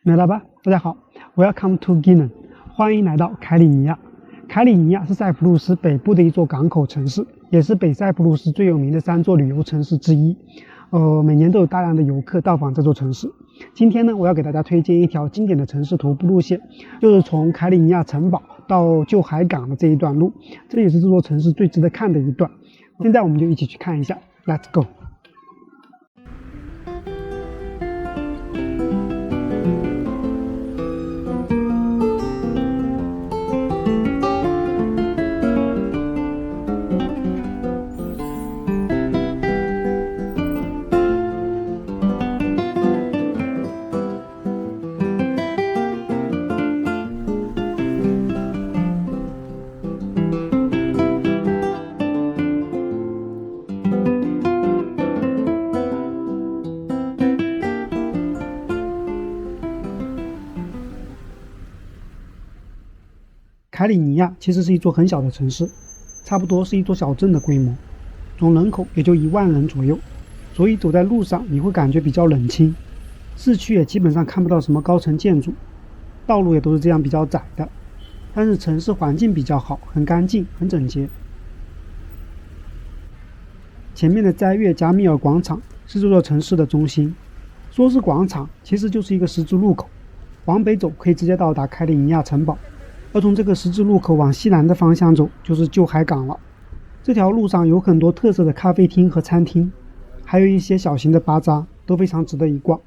没了吧？大家好 ，Welcome to Guinan， 欢迎来到凯里尼亚。凯里尼亚是塞浦路斯北部的一座港口城市，也是北塞浦路斯最有名的3座旅游城市之一。每年都有大量的游客到访这座城市。今天呢，我要给大家推荐一条经典的城市徒步路线，就是从凯里尼亚城堡到旧海港的这一段路，这也是这座城市最值得看的一段。现在我们就一起去看一下 ，Let's go。凯里尼亚其实是一座很小的城市，差不多是一座小镇的规模，总人口也就1万人左右，所以走在路上你会感觉比较冷清。市区也基本上看不到什么高层建筑，道路也都是这样比较窄的，但是城市环境比较好，很干净，很整洁。前面的斋月加密尔广场是这座城市的中心，说是广场，其实就是一个十字路口，往北走可以直接到达凯里尼亚城堡。而从这个十字路口往西南的方向走，就是旧海港了。这条路上有很多特色的咖啡厅和餐厅，还有一些小型的巴扎，都非常值得一逛。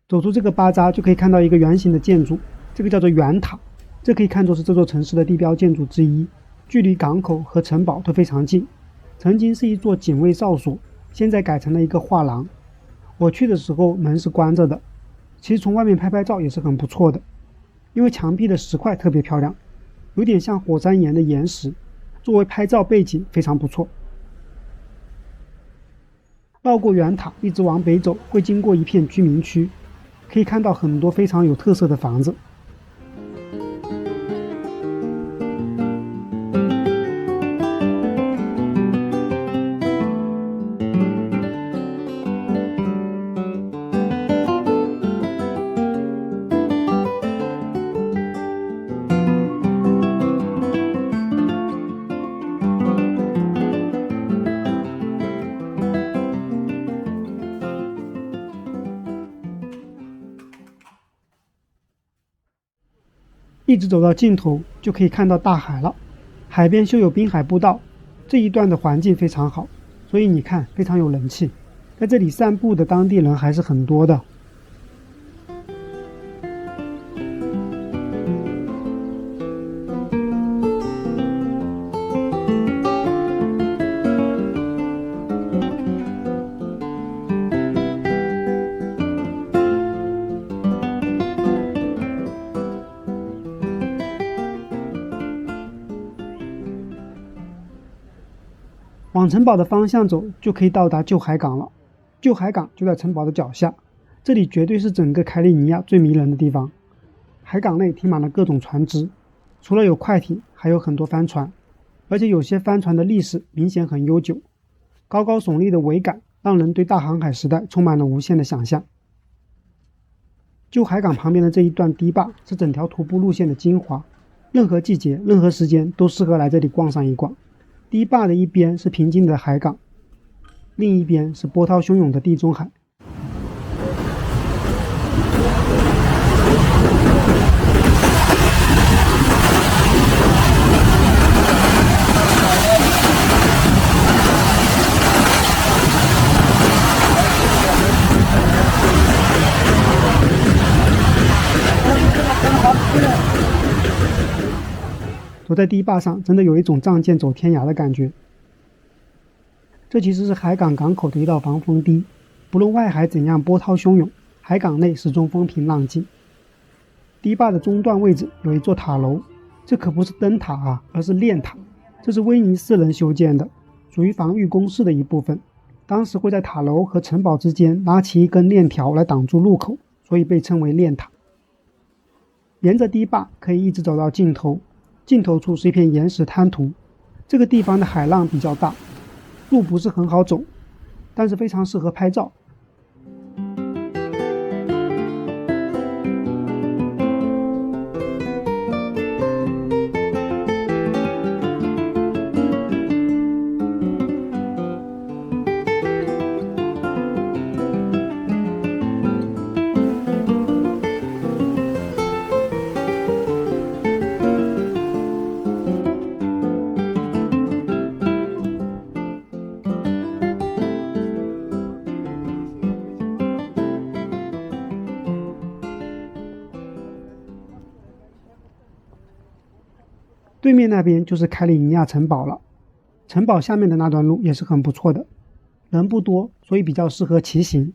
走出这个巴扎就可以看到一个圆形的建筑，这个叫做圆塔，这可以看作是这座城市的地标建筑之一，距离港口和城堡都非常近。曾经是一座警卫哨所，现在改成了一个画廊。我去的时候门是关着的，其实从外面拍照也是很不错的，因为墙壁的石块特别漂亮，有点像火山岩的岩石，作为拍照背景非常不错。绕过圆塔一直往北走，会经过一片居民区，可以看到很多非常有特色的房子。一直走到尽头就可以看到大海了，海边修有滨海步道，这一段的环境非常好，所以你看非常有人气，在这里散步的当地人还是很多的。往城堡的方向走，就可以到达旧海港了。旧海港就在城堡的脚下，这里绝对是整个凯里尼亚最迷人的地方。海港内停满了各种船只，除了有快艇，还有很多帆船，而且有些帆船的历史明显很悠久。高高耸立的桅杆让人对大航海时代充满了无限的想象。旧海港旁边的这一段堤坝是整条徒步路线的精华，任何季节、任何时间都适合来这里逛上一逛。堤坝的一边是平静的海港，另一边是波涛汹涌的地中海。走在堤坝上，真的有一种仗剑走天涯的感觉。这其实是海港港口的一道防风堤，不论外海怎样波涛汹涌，海港内始终风平浪静。堤坝的中段位置有一座塔楼，这可不是灯塔啊，而是链塔。这是威尼斯人修建的，属于防御工事的一部分。当时会在塔楼和城堡之间拉起一根链条来挡住入口，所以被称为链塔。沿着堤坝可以一直走到尽头，尽头处是一片岩石滩涂。这个地方的海浪比较大，路不是很好走，但是非常适合拍照。对面那边就是凯里尼亚城堡了，城堡下面的那段路也是很不错的，人不多，所以比较适合骑行。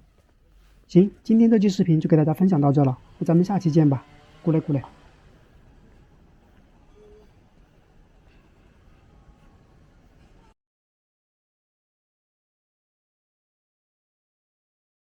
行，今天这期视频就给大家分享到这了，那咱们下期见吧，过来过来。